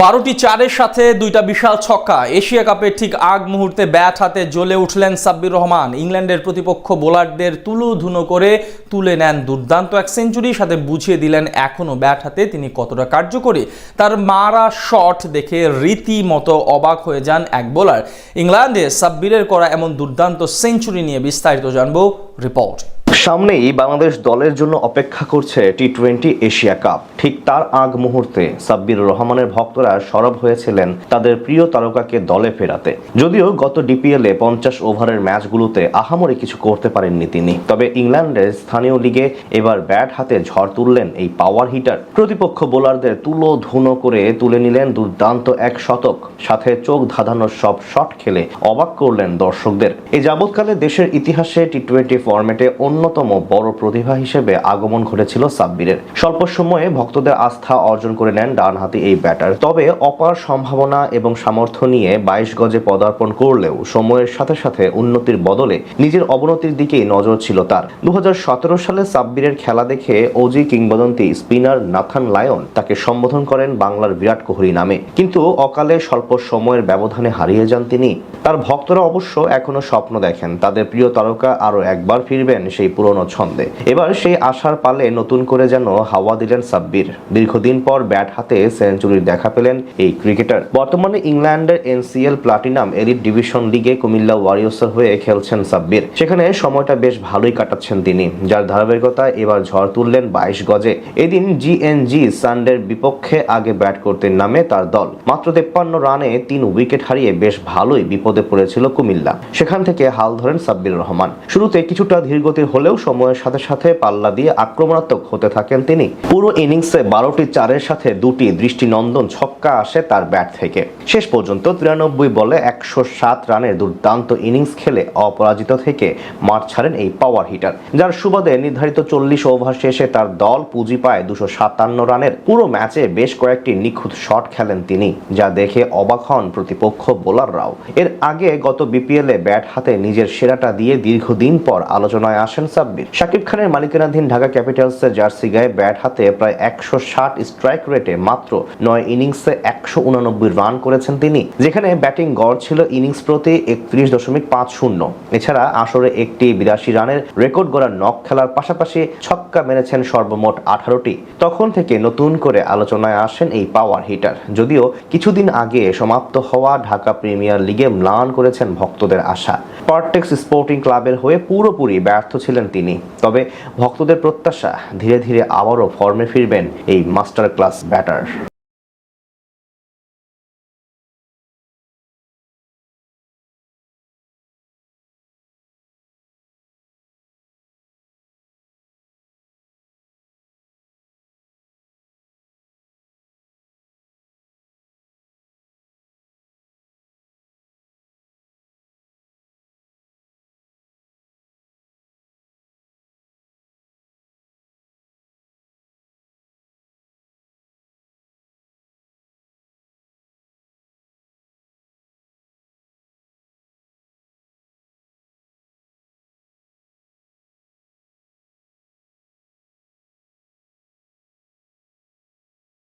12টি চারের সাথে দুইটা বিশাল ছক্কা। এশিয়া কাপের ঠিক আগ মুহূর্তে ব্যাট হাতে জ্বলে উঠলেন সাব্বির রহমান। ইংল্যান্ডের প্রতিপক্ষ বোলারদের তুলোধুনো করে তুলে নেন দুর্দান্ত এক সেঞ্চুরি, সাথে বুঝিয়ে দিলেন এখনও ব্যাট হাতে তিনি কতটা কার্যকরী। তার মারা শট দেখে রীতিমতো অবাক হয়ে যান এক বোলার। ইংল্যান্ডে সাব্বিরের করা এমন দুর্দান্ত সেঞ্চুরি নিয়ে বিস্তারিত জানবো রিপোর্ট। সামনেই বাংলাদেশ দলের জন্য অপেক্ষা করছে টি-20 এশিয়া কাপ। ঠিক তার আগ মুহূর্তে সাব্বির রহমানের ভক্তরা সরব হয়েছিলেন তাদের প্রিয় তারকাকে দলে ফেরাতে। যদিও গত ডিপিএলে 50 ওভারের ম্যাচগুলোতে আহামরি কিছু করতে পারেননি তিনি, তবে ইংল্যান্ডের স্থানীয় লিগে এবার ব্যাট হাতে ঝড় তুললেন এই পাওয়ার হিটার। প্রতিপক্ষ বোলারদের তুলোধুনো করে তুলে নিলেন দুর্দান্ত এক শতক, সাথে চোখ ধাঁধানো সব শট খেলে অবাক করলেন দর্শকদের। এই যাবৎকালে দেশের ইতিহাসে টি-20 ফরম্যাটে অন্যতম বড় প্রতিভা হিসেবে আগমন ঘটেছিল সাব্বিরের। স্বল্প সময়ে ভক্তদের আস্থা অর্জন করে নেন ডানহাতি এই ব্যাটার। তবে অপার সম্ভাবনা এবং সামর্থ্য নিয়ে 22 গজে পদার্পণ করলেও সময়ের সাথে সাথে উন্নতির বদলে নিজের অবনতির দিকেই নজর ছিল তার। 2017 সালে সাব্বিরের খেলা দেখে ওজি কিংবদন্তি স্পিনার নাথান লায়ন তাকে সম্বোধন করেন বাংলার বিরাট কোহলি নামে, কিন্তু অকালে স্বল্প সময়ের ব্যবধানে হারিয়ে যান তিনি। তার ভক্তরা অবশ্য এখনো স্বপ্ন দেখেন তাদের প্রিয় তারকা আরো একবার ফিরবেন সেই পুরনো ছন্দে। এবার সেই আশার পালে নতুন করে যেন হাওয়া দিলেন সাব্বির। দীর্ঘদিন পর ব্যাট হাতে সেঞ্চুরির দেখা পেলেন এই ক্রিকেটার। বর্তমানে ইংল্যান্ডের এনসিএল প্লাটিনাম এলিট ডিভিশন লিগে কুমিল্লা ওয়ারিয়র্সের হয়ে খেলছেন সাব্বির। সেখানে সময়টা বেশ ভালোই কাটাচ্ছেন তিনি, যার ধারাবাহিকতায় এবার ঝড় তুললেন 22 গজে। এদিন জিএনজি সানডের বিপক্ষে আগে ব্যাট করতে নামে তার দল। মাত্র 53 রানে 3 উইকেট হারিয়ে বেশ ভালোই বিপদে পড়েছিল কুমিল্লা। সেখান থেকে হাল ধরেন সাব্বির রহমান। শুরুতে কিছুটা ধীরগতির হলেও সময়ের সাথে সাথে পাল্লা দিয়ে আক্রমণাত্মক হতে থাকেন তিনি। পুরো ইনিংসে 12টি চারের সাথে 2টি দৃষ্টিনন্দন ছক্কা আসে তার ব্যাট থেকে। শেষ পর্যন্ত 93 বলে 107 রানের দুর্দান্ত ইনিংস খেলে অপরাজিত থেকে মাঠ ছাড়েন এই পাওয়ার হিটার, যার সুবাদে নির্ধারিত 40 ওভার শেষে তার দল পুঁজি পায় 257 রানের। পুরো ম্যাচে বেশ কয়েকটি নিখুঁত শট খেলেন তিনি, যা দেখে অবাক হন প্রতিপক্ষ বোলাররাও। এর আগে গত বিপিএলে ব্যাট হাতে নিজের সেরাটা দিয়ে দীর্ঘদিন পর আলোচনায় আসেন সাব্বির। শাকিব খানের মালিকানাধীন ঢাকা ক্যাপিটালসের জার্সি গায়ে ব্যাট হাতে প্রায় 160 স্ট্রাইক রেটে মাত্র 9 ইনিংসে 189 রান করেছেন তিনি, যেখানে ব্যাটিং গড় ছিল ইনিংস প্রতি 31.50। এছাড়া আসরে একটি 82 রানের রেকর্ড গড়া নক খেলার পাশাপাশি ছক্কা মেরেছেন সর্বমোট 18টি। তখন থেকে নতুন করে আলোচনায় আসেন এই পাওয়ার হিটার। যদিও কিছুদিন আগে সমাপ্ত হওয়া ঢাকা প্রিমিয়ার লিগে ম্লান করেছেন ভক্তদের আশা। পারটেক্স স্পোর্টিং ক্লাবের হয়ে পুরোপুরি ব্যর্থ ছিলেন তিনি, তবে ভক্তদের প্রত্যাশা ধীরে ধীরে আবারও ফর্মে ফিরবেন এই মাস্টার ক্লাস ব্যাটার।